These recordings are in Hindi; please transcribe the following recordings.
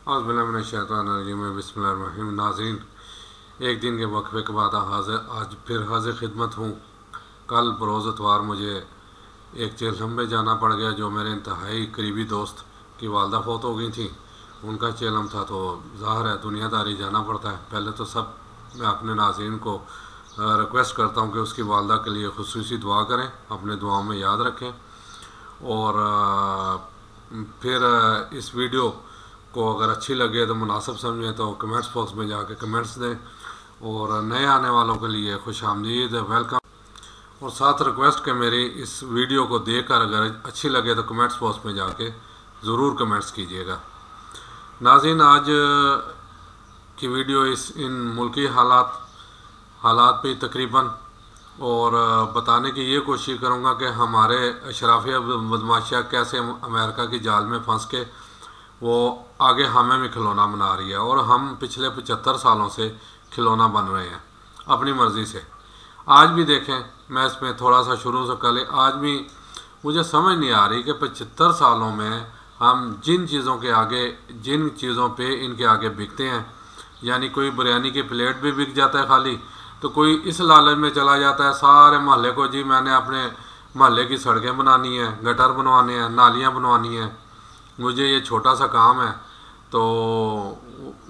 बिस्मिल्लाहिर्रहमानिर्रहीम। नाज़रीन, एक दिन के वक्फे के बाद आज फिर हाजिर खिदमत हूँ। कल बरोज़ इतवार मुझे एक चेलम में जाना पड़ गया, जो मेरे इंतहाई करीबी दोस्त की वालदा फौत हो गई थी। उनका चेलम था, तो ज़ाहिर है दुनियादारी जाना पड़ता है। पहले तो सब मैं अपने नाज़रीन को रिक्वेस्ट करता हूँ कि उसकी वालदा के लिए खुसूसी दुआ करें, अपने दुआओं में याद रखें। और फिर इस वीडियो को अगर अच्छी लगे तो मुनासिब समझें तो कमेंट्स बॉक्स में जाके कमेंट्स दें। और नए आने वालों के लिए खुश आमदीद, वेलकम। और साथ रिक्वेस्ट कि मेरी इस वीडियो को देखकर अगर अच्छी लगे तो कमेंट्स बॉक्स में जाके ज़रूर कमेंट्स कीजिएगा। नाज़रीन, आज की वीडियो इन मुल्की हालात पे तकरीबन और बताने की ये कोशिश करूँगा कि हमारे अशराफिया बदमाशिया कैसे अमेरिका की जाल में फंस के वो आगे हमें भी खिलौना बना रही है, और हम पिछले 75 सालों से खिलौना बन रहे हैं अपनी मर्ज़ी से। आज भी देखें, मैं इसमें थोड़ा सा शुरू से पहले आज भी मुझे समझ नहीं आ रही कि 75 सालों में हम जिन चीज़ों के आगे, जिन चीज़ों पे इनके आगे बिकते हैं, यानी कोई बिरयानी की प्लेट भी बिक जाता है खाली, तो कोई इस लालच में चला जाता है सारे मोहल्ले को, जी मैंने अपने मोहल्ले की सड़कें बनानी है, गटर बनवाने हैं, नालियाँ बनवानी हैं, मुझे ये छोटा सा काम है। तो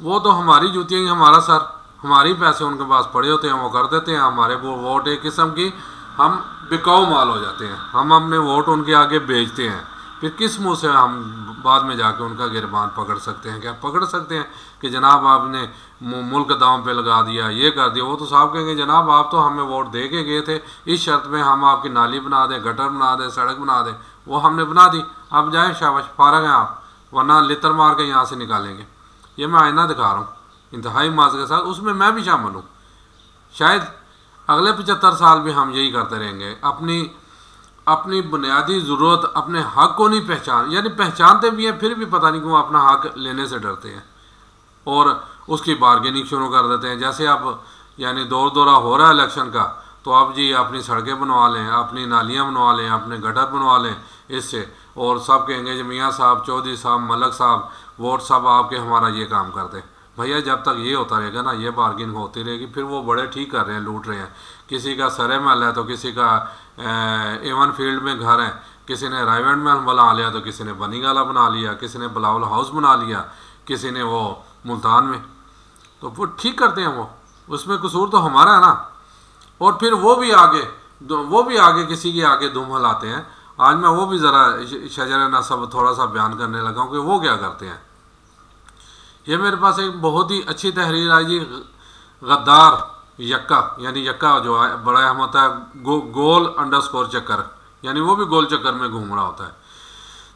वो तो हमारी जूतियाँ ही हमारा सर, हमारी पैसे उनके पास पड़े होते हैं, वो कर देते हैं। हमारे वो वोट एक किस्म की हम बिकाऊ माल हो जाते हैं, हम अपने वोट उनके आगे बेचते हैं। फिर किस मुंह से हम बाद में जाके उनका गिरबान पकड़ सकते हैं? क्या पकड़ सकते हैं कि जनाब आपने मुल्क दांव पे लगा दिया, ये कर दिया? वो तो साहब कहेंगे जनाब आप तो हमें वोट दे के गए थे, इस शर्त में हम आपकी नाली बना दें, गटर बना दें, सड़क बना दें। वो हमने बना दी, अब जाएँ शाबाश, फारग हैं आप, वरना लितर मार के यहाँ से निकालेंगे। ये मैं आईना दिखा रहा हूँ इंतहाई माज के साथ, उसमें मैं भी शामिल हूँ। शायद अगले 75 साल भी हम यही करते रहेंगे। अपनी बुनियादी ज़रूरत, अपने हक़ को नहीं यानी पहचानते भी हैं, फिर भी पता नहीं क्यों अपना हक़ लेने से डरते हैं और उसकी बारगेनिंग शुरू कर देते हैं। जैसे अब यानी दौरा हो रहा है इलेक्शन का, तो आप जी अपनी सड़कें बनवा लें, अपनी नालियाँ बनवा लें, अपने गटर बनवा लें इससे, और सब कहेंगे जी मियाँ साहब, चौधरी साहब, मलक साहब, वोट साहब आपके हमारा ये काम कर दें। भैया जब तक ये होता रहेगा ना, ये बार्गिंग होती रहेगी। फिर वो बड़े ठीक कर रहे हैं, लूट रहे हैं। किसी का सरे महल है तो किसी का एवन फील्ड में घर है, किसी ने रायवेंड महल बना लिया तो किसी ने बनीगाला बना लिया, किसी ने बिलावल हाउस बना लिया, किसी ने वो मुल्तान में। तो वो ठीक करते हैं, वो उसमें कसूर तो हमारा है ना। और फिर वो भी आगे किसी के आगे धूम हिलाते हैं। आज मैं वो भी ज़रा शजर नसब थोड़ा सा बयान करने लगा हूँ कि वो क्या करते हैं। ये मेरे पास एक बहुत ही अच्छी तहरीर आई जी, गद्दार यक्का, यानी यक्का जो है बड़ा अहम होता है, गोल अंडरस्कोर चक्कर, यानी वो भी गोल चक्कर में घूम रहा होता है।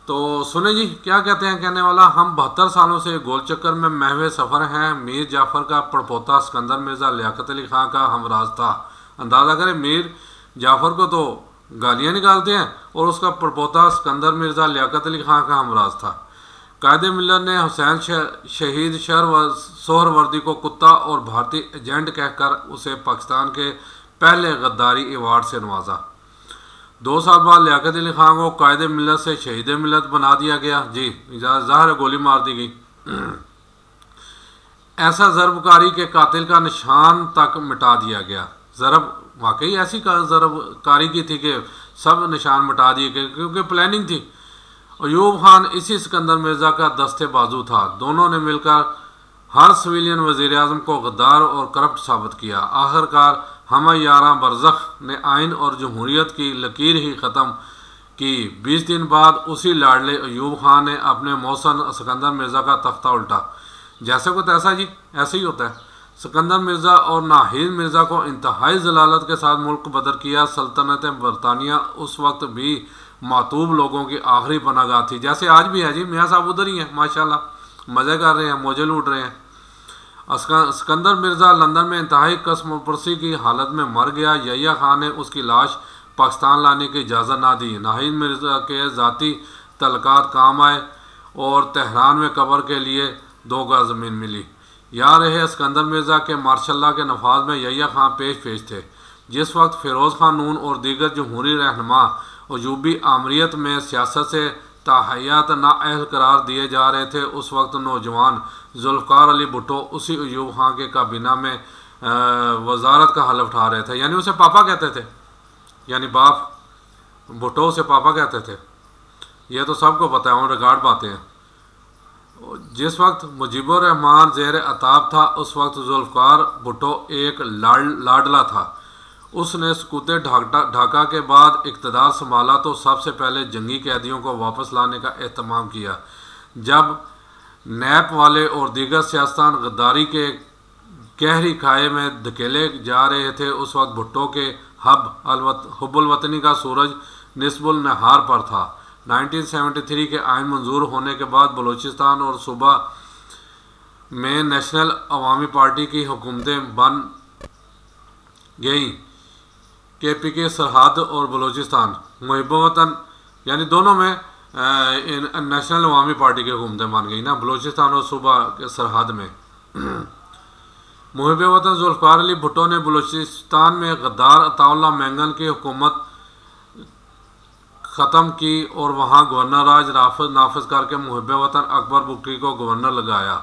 तो सुने जी क्या कहते हैं कहने वाला, हम 72 सालों से गोल चक्कर में महवे सफ़र हैं। मीर जाफ़र का पड़पोता सिकंदर मिर्ज़ा लियाकत अली ख़ान का हमराज था। अंदाज़ा करें, मीर जाफ़र को तो गालियाँ निकालते हैं और उसका पड़पोता सिकंदर मिर्ज़ा लियाकत अली ख़ान का हमराज था। कायदे मिल्लत ने हुसैन शहीद सोहरवर्दी को कुत्ता और भारतीय एजेंट कहकर उसे पाकिस्तान के पहले गद्दारी अवार्ड से नवाजा। 2 साल बाद लियाकत अली ख़ान को कायदे मिल्लत से शहीद मिल्लत बना दिया गया। जी ज़ाहिर गोली मार दी गई। ऐसा ज़रबकारी के कातिल का निशान तक मिटा दिया गया। ज़रब वाकई ऐसी ज़रबकारी की थी कि सब निशान मिटा दिए गए, क्योंकि प्लानिंग थी। अयूब खान इसी सिकंदर मिर्ज़ा का दस्ते बाजू था। दोनों ने मिलकर हर सिविलियन वज़ीर आज़म को गद्दार और करप्ट साबित किया। आखिरकार हम यारां बरज़ख ने आइन और जमहूरियत की लकीर ही ख़त्म की। 20 दिन बाद उसी लाडले अयूब खान ने अपने मौसन सिकंदर मिर्ज़ा का तख्ता उल्टा। जैसे को तैसा जी, ऐसे ही होता है। सिकंदर मिर्ज़ा और नाहिद मिर्ज़ा को इंतहाई जलालत के साथ मुल्क बदर किया। सल्तनत बरतानिया उस वक्त भी मातूब लोगों की आखिरी पनागाह थी, जैसे आज भी है जी। मियाँ साहब उधर ही हैं माशाल्लाह, मज़े कर रहे हैं, मौजे लूट रहे हैं। सिकंदर मिर्ज़ा लंदन में इंतहाई कसमपरसी की हालत में मर गया। यहिया खान ने उसकी लाश पाकिस्तान लाने की इजाज़त ना दी। नाहिद मिर्ज़ा के ज़ाती तलकात काम आए और तेहरान में कब्र के लिए 2 गज ज़मीन मिली। यहाँ रहे सिकंदर मिर्ज़ा के मार्शल्ला के नफाज में यहिया खान पेश थे। जिस वक्त फ़िरोज़ खान नून और दीगर जमहूरी रहनुमा अयूबी आमरीत में सियासत से ताहयात नाअहल करार दिए जा रहे थे, उस वक्त नौजवान जुल्फ़िकार अली भुट्टो उसी अयूब खां के काबीना में वजारत का हल्फ उठा रहे थे। यानी उसे पापा कहते थे, यानी बाप, भुट्टो उसे पापा कहते थे। ये तो सबको पता है, ऑन रिकॉर्ड बातें हैं। जिस वक्त मुजीबुर रहमान ज़ेर अताब था, उस वक्त जुल्फ़िकार भुट्टो एक लाडला था। उसने सकूते ढाका के बाद इक़्तिदार संभाला तो सबसे पहले जंगी कैदियों को वापस लाने का एहतमाम किया। जब नैप वाले और दीगर सियासतदान गद्दारी के गहरी खाए में धकेले जा रहे थे, उस वक्त भुट्टो के हुब्बुल वतनी का सूरज निस्बुल नहार पर था। 1973 के आइन मंजूर होने के बाद बलूचिस्तान और सूबा में नेशनल अवामी पार्टी की हुकूमतें बन गईं। KPK सरहद और बलूचिस्तान मुहिब वतन, यानी दोनों में नेशनल अवामी पार्टी की हुकूमतें बन गई ना, बलूचिस्तान और सूबा के सरहद में। मुहिब वतन जुल्फ़िकार अली भुट्टो ने बलूचिस्तान में गद्दार अताउल्लाह मेंगन की हुकूमत ख़त्म की और वहाँ गवर्नर राज नाफिज करके मुहिब वतन अकबर बुगटी को गवर्नर लगाया।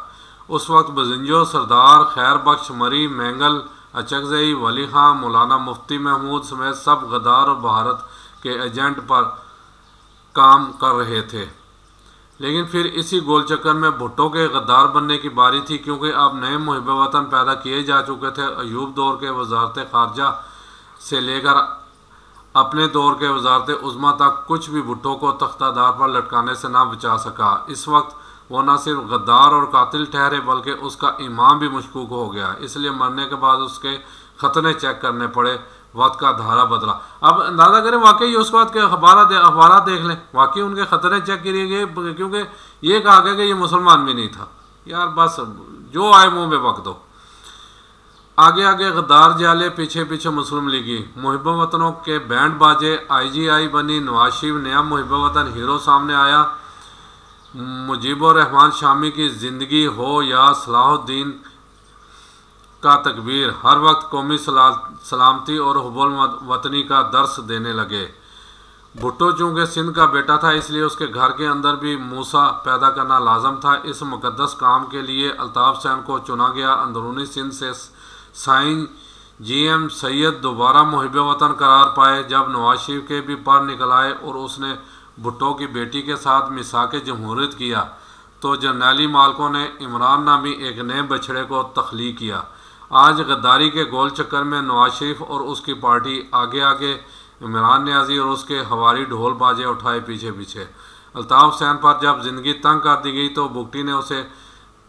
उस वक्त बजिंजो, सरदार, खैर बख्श, मरी, मेंगल, अचकजई, वली खां, मौलाना मुफ्ती महमूद समेत सब गद्दार और भारत के एजेंट पर काम कर रहे थे। लेकिन फिर इसी गोल चक्कर में भुट्टो के गद्दार बनने की बारी थी, क्योंकि अब नए मुहिब वतन पैदा किए जा चुके थे। अयूब दौर के वजारत खारजा से लेकर अपने दौर के वजारत उज़्मा तक कुछ भी भुट्टो को तख्तादार पर लटकाने से ना बचा सका। इस वक्त वो न सिर्फ गद्दार और कातिल ठहरे बल्कि उसका ईमान भी मशकूक हो गया। इसलिए मरने के बाद उसके खतने चेक करने पड़े, वक्त का धारा बदला। अब अंदाज़ा करें वाकई उस वक्त के अखबार देख लें, वाकई उनके खतरे चेक किए गए, क्योंकि ये कहा गया कि ये मुसलमान भी नहीं था। यार बस जो आए मुँह में बक दो। आगे आगे गद्दार जाले, पीछे पीछे मुस्लिम लीगी। मुहिब वतनों के बैंड बाजे, IGI बनी नवाज शरीफ नया मुहिब वतन हीरो सामने आया। मुजीबुर रहमान शामी की ज़िंदगी हो या सलाहुद्दीन का तकबीर, हर वक्त कौमी सलामती और हुब्बुल वतनी का दर्स देने लगे। भुट्टो चूँकि सिंध का बेटा था, इसलिए उसके घर के अंदर भी मूसा पैदा करना लाजम था। इस मुकद्दस काम के लिए अल्ताफ़ हुसैन को चुना गया। अंदरूनी सिंध से साईं GM सैयद दोबारा मुहिब वतन करार पाए। जब नवाज शरीफ के भी पर निकल आए और उसने भुट्टो की बेटी के साथ मिसाक जमहूरियत किया, तो जर्नैली मालकों ने इमरान नामी एक नए बछड़े को तख्लीक किया। आज गद्दारी के गोल चक्कर में नवाज शरीफ और उसकी पार्टी आगे आगे, इमरान न्याजी और उसके हवारी ढोल बाजे उठाए पीछे पीछे। अल्ताफ़ हुसैन पर जब ज़िंदगी तंग कर दी गई तो बुगटी ने उसे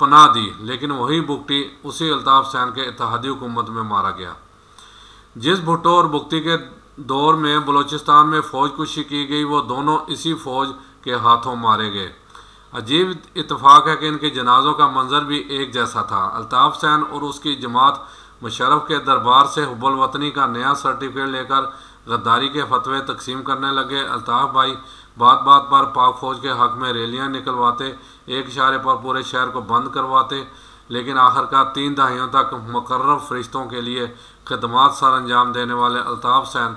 पनाह दी, लेकिन वही बुगटी उसी अल्ताफ़ हुसैन के इत्तेहादी हुकूमत में मारा गया। जिस भुट्टो और बुगटी के दौर में बलूचिस्तान में फ़ौज कुशी की गई, वो दोनों इसी फ़ौज के हाथों मारे गए। अजीब इत्तेफाक है कि इनके जनाज़ों का मंजर भी एक जैसा था। अल्ताफ़ हुसैन और उसकी जमात मुशर्रफ के दरबार से हुब्बुल वतनी का नया सर्टिफिकेट लेकर गद्दारी के फतवे तकसीम करने लगे। अल्ताफ़ भाई बात बात पर पाक फ़ौज के हक़ में रैलियाँ निकलवाते, एक इशारे पर पूरे शहर को बंद करवाते, लेकिन आखिरकार 3 दहाइयों तक मुकर्रब फरिश्तों के लिए खदमात सर अंजाम देने वाले अल्ताफ़ हुसैन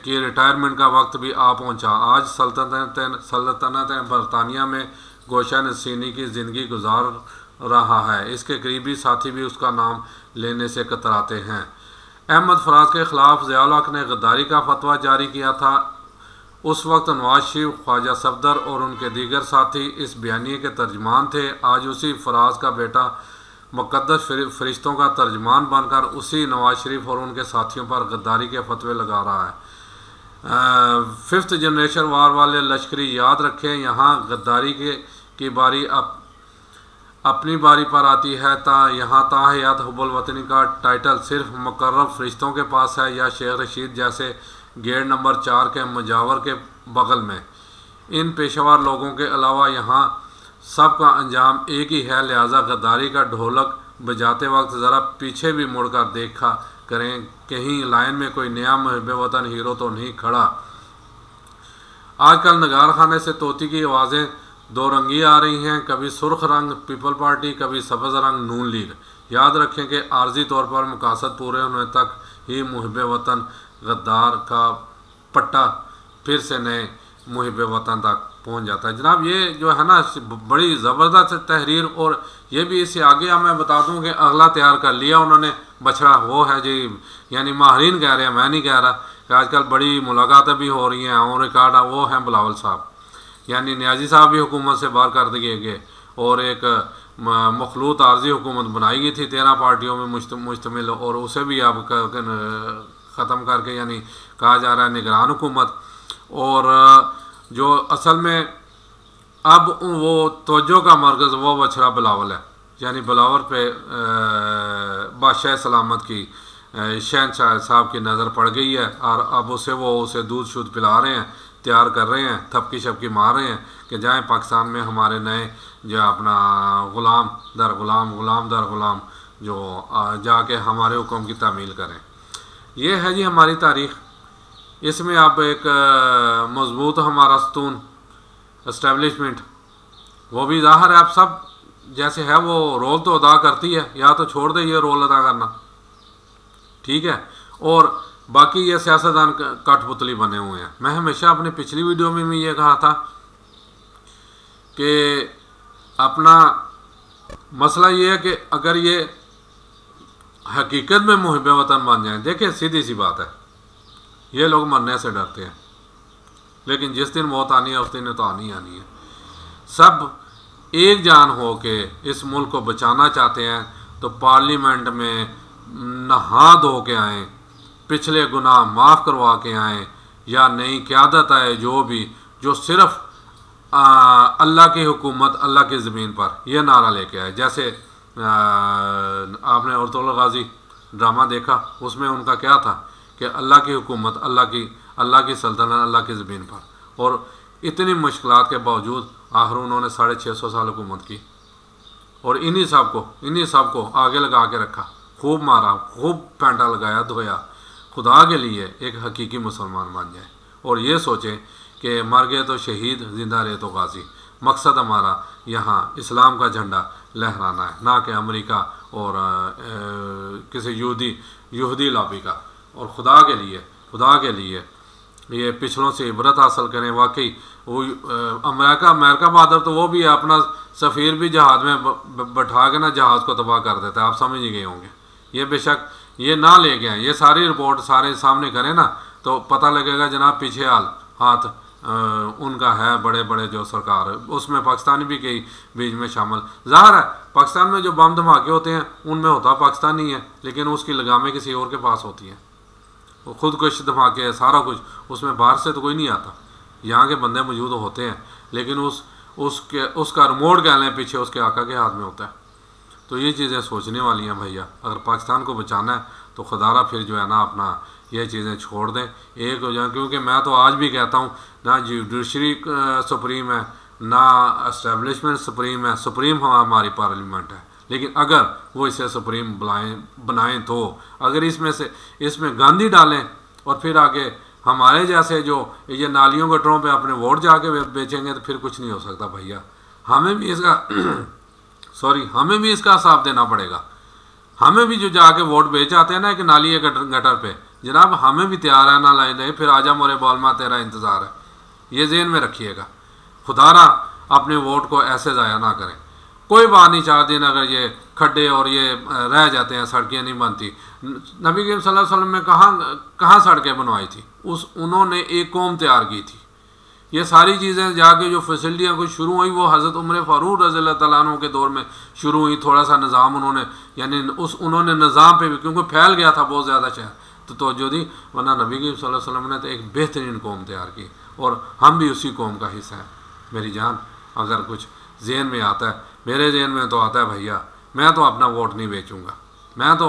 की रिटायरमेंट का वक्त भी आ पहुँचा। आज सल्तनत बरतानिया में गोशा नसीनी की ज़िंदगी गुजार रहा है। इसके करीबी साथी भी उसका नाम लेने से कतराते हैं। अहमद फराज के ख़िलाफ़ ज़िया उल हक़ ने गद्दारी का फतवा जारी किया था। उस वक्त नवाज शरीफ, ख्वाजा सफदर और उनके दीगर साथी इस बयानिए के तर्जमान थे। आज उसी फराज का बेटा मुक़द्दस फरिश्तों का तर्जमान बनकर उसी नवाज शरीफ और उनके साथियों पर गद्दारी के फतवे लगा रहा है। 5th जनरेशन वार वाले लश्करी याद रखें, यहाँ गद्दारी की बारी अपनी बारी पर आती है। यहाँ ताहयात हुब्बुल वतनी का टाइटल सिर्फ मुकर्रब फरिश्तों के पास है या शेख रशीद जैसे गेट नंबर 4 के मुजावर के बगल में। इन पेशेवर लोगों के अलावा यहाँ सब का अंजाम एक ही है, लिहाजा गद्दारी का ढोलक बजाते वक्त ज़रा पीछे भी मुड़कर देखा करें, कहीं लाइन में कोई नया मुहिब वतन हीरो तो नहीं खड़ा। आजकल नगार खाने से तोती की आवाज़ें दो रंगी आ रही हैं, कभी सुर्ख रंग पीपल पार्टी, कभी सब्ज़ रंग नून लीग। याद रखें कि आर्जी तौर पर मकासद पूरे होने तक ही मुहिब वतन गद्दार का पट्टा फिर से नए मुहिब वतन तक पहुंच जाता है। जनाब ये जो है ना बड़ी ज़बरदस्त तहरीर, और ये भी इससे आगे अब मैं बता दूं कि अगला तैयार कर लिया उन्होंने बछड़ा, वो है जी, यानी माहरीन कह रहे हैं, मैं नहीं कह रहा, कि आजकल बड़ी मुलाकातें भी हो रही हैं ऑन रिकॉर्ड, वो हैं बिलावल साहब, यानी न्याजी साहब भी हुकूमत से बाहर कर दिए गए और एक मखलूत आर्जी हुकूमत बनाई गई थी 13 पार्टियों में मुश्तमिल, और उसे भी अब ख़त्म करके यानी कहा जा रहा है निगरान हुकूमत। और जो असल में अब वो तवज्जो का मरकज़ वो बछड़ा बिलावल है, यानी बिलावल पे बादशाह सलामत की शहनशाह साहब की नज़र पड़ गई है, और अब उसे दूध शुद्ध पिला रहे हैं, तैयार कर रहे हैं, थपकी शपकी मार रहे हैं कि जाएं पाकिस्तान में हमारे नए जो अपना ग़ुलाम दर ग़ुलाम जो जाके हमारे हुक्म की तामील करें। ये है जी हमारी तारीख़। इसमें अब एक मजबूत हमारा सतून इस्टेब्लिशमेंट, वो भी ज़ाहिर है आप सब जैसे है वो रोल तो अदा करती है, या तो छोड़ दे ये रोल अदा करना, ठीक है। और बाकी ये सियासतदान कठपुतली बने हुए हैं। मैं हमेशा अपनी पिछली वीडियो में भी ये कहा था कि अपना मसला ये है कि अगर ये हकीकत में मुहिब वतन बन जाए, देखिए सीधी सी बात है, ये लोग मरने से डरते हैं, लेकिन जिस दिन मौत आनी है उस दिन तो आनी है। सब एक जान हो के इस मुल्क को बचाना चाहते हैं तो पार्लियामेंट में नहा धो के आएँ, पिछले गुनाह माफ़ करवा के आएँ, या नई क़यादत आए जो सिर्फ़ अल्लाह की हुकूमत अल्लाह की ज़मीन पर यह नारा लेके आए। जैसे आपने औरतुल गाज़ी ड्रामा देखा, उसमें उनका क्या था कि अल्लाह की हुकूमत अल्लाह की सल्तनत अल्लाह की ज़मीन पर, और इतनी मुश्किलात के बावजूद आखिर उन्होंने 650 साल हुकूमत की, और इन्हीं सब को आगे लगा के रखा, खूब मारा, खूब पैंटा लगाया, धोया, खुदा के लिए एक हकीकी मुसलमान बन जाए, और ये सोचें कि मर गए तो शहीद, ज़िंदा रहे तो गाजी। मकसद हमारा यहाँ इस्लाम का झंडा लहराना है, ना कि अमेरिका और किसी यहूदी लॉबी का। और खुदा के लिए ये पिछलों से इबरत हासिल करें। वाकई वो अमेरिका बहादुर तो वो भी है, अपना सफ़ीर भी जहाज़ में बैठा के ना जहाज़ को तबाह कर देता है, आप समझ ही गए होंगे। ये बेशक ये ना ले गए, ये सारी रिपोर्ट सारे सामने करें ना तो पता लगेगा जनाब पीछे हाथ उनका है, बड़े बड़े जो सरकार है, उसमें पाकिस्तानी भी कई बीच में शामिल। ज़ाहिर है पाकिस्तान में जो बम धमाके होते हैं उनमें होता पाकिस्तानी है, लेकिन उसकी लगामें किसी और के पास होती हैं। वो खुदकुश धमाके है, सारा कुछ उसमें बाहर से तो कोई नहीं आता, यहाँ के बंदे मौजूद होते हैं, लेकिन उसका रिमोट कह लें पीछे उसके आका के हाथ में होता है। तो ये चीज़ें सोचने वाली हैं भैया। अगर पाकिस्तान को बचाना है तो खुदारा फिर जो है ना अपना ये चीज़ें छोड़ दें, एक हो जाए। क्योंकि मैं तो आज भी कहता हूँ ना जुडिशरी सुप्रीम है, ना एस्टेब्लिशमेंट सुप्रीम है, सुप्रीम हमारी पार्लियामेंट है। लेकिन अगर वो इसे सुप्रीम बनाएं तो अगर इसमें गांधी डालें और फिर आगे हमारे जैसे जो ये नालियों गटरों पे अपने वोट जाके बेचेंगे तो फिर कुछ नहीं हो सकता भैया। हमें भी इसका हिसाब देना पड़ेगा। हमें भी जो जाके वोट बेच आते हैं ना एक नाली गटर पे, जनाब हमें भी तैयार है ना लाइन, फिर आजा मोरे बॉलमा तेरा इंतज़ार है। ये ज़हन में रखिएगा, खुदारा अपने वोट को ऐसे ज़ाया ना करें। कोई बात नहीं, 4 दिन अगर ये खड्डे और ये रह जाते हैं, सड़कें नहीं बनती। नबी करीम सल्लल्लाहु अलैहि वसल्लम ने कहाँ सड़कें बनवाई थी? उन्होंने एक कौम तैयार की थी। ये सारी चीज़ें जाके जो फैसिलिटियाँ कुछ शुरू हुई वो हज़रत उमर फ़ारूक रज़ियल्लाहु तआला अन्हु के दौर में शुरू हुई। थोड़ा सा निज़ाम उन्होंने निज़ाम पे भी, क्योंकि फैल गया था बहुत ज़्यादा शहर, तो तवज्जो दी। वरना नबी करीम सल्लल्लाहु अलैहि वसल्लम ने तो एक बेहतरीन कौम तैयार की, और हम भी उसी कौम का हिस्सा हैं। मेरी जान, अगर कुछ जहन में आता है, मेरे जहन में तो आता है भैया, मैं तो अपना वोट नहीं बेचूंगा। मैं तो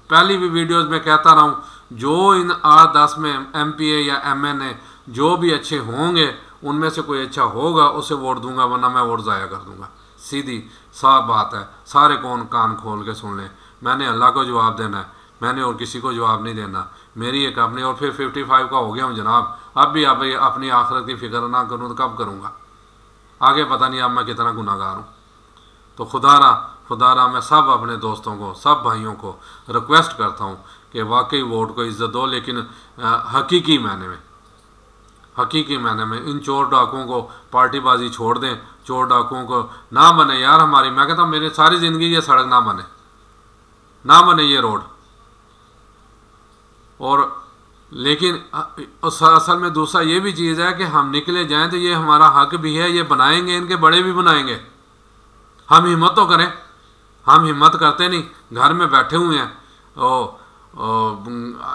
पहली भी वीडियोस में कहता रहा हूँ, जो इन 8-10 में MPA या MNA जो भी अच्छे होंगे उनमें से कोई अच्छा होगा उसे वोट दूंगा, वरना मैं वोट ज़ाया कर दूंगा। सीधी साफ बात है, सारे कौन कान खोल के सुन लें। मैंने अल्लाह को जवाब देना है, मैंने और किसी को जवाब नहीं देना। मेरी एक अपनी, और फिर 55 का हो गया हूँ जनाब। अब भी अपनी आखिरत की फ़िक्र ना करूँ तो कब करूँगा? आगे पता नहीं अब मैं कितना गुनाहगार हूँ। तो खुदारा मैं सब अपने दोस्तों को, सब भाइयों को रिक्वेस्ट करता हूँ कि वाकई वोट को इज़्ज़त दो, लेकिन हकीकी मायने में हकीकी मायने में इन चोर डाकुओं को पार्टीबाजी छोड़ दें, चोर डाकुओं को ना बने यार हमारी। मैं कहता हूँ मेरी सारी ज़िंदगी ये सड़क ना बने, ना बने ये रोड। और लेकिन असल में दूसरा ये भी चीज़ है कि हम निकले जाएं तो ये हमारा हक भी है, ये बनाएंगे, इनके बड़े भी बनाएंगे। हम हिम्मत तो करें, हम हिम्मत करते नहीं, घर में बैठे हुए हैं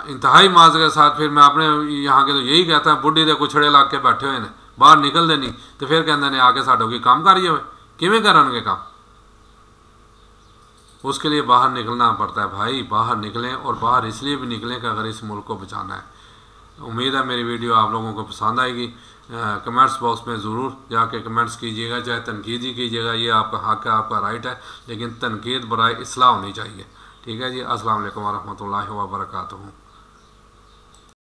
इंतहाई माज के साथ। फिर मैं अपने यहाँ के तो यही कहता है बुढ़ी दे कुछड़े ला के बैठे हुए हैं, बाहर निकलते नहीं, तो फिर कहते हैं आके साडों की काम करिए हुए किमें करनगे काम। उसके लिए बाहर निकलना पड़ता है भाई, बाहर निकलें। और बाहर इसलिए भी निकलें कि अगर इस मुल्क को बचाना है। उम्मीद है मेरी वीडियो आप लोगों को पसंद आएगी। कमेंट्स बॉक्स में ज़रूर जाके कमेंट्स कीजिएगा, चाहे तनकीद ही कीजिएगा, ये आपका हक है, आपका राइट है, लेकिन तनकीद बराए इस्लाह होनी चाहिए। ठीक है जी। अस्सलाम वालेकुम व रहमतुल्लाहि व बरकातुहू।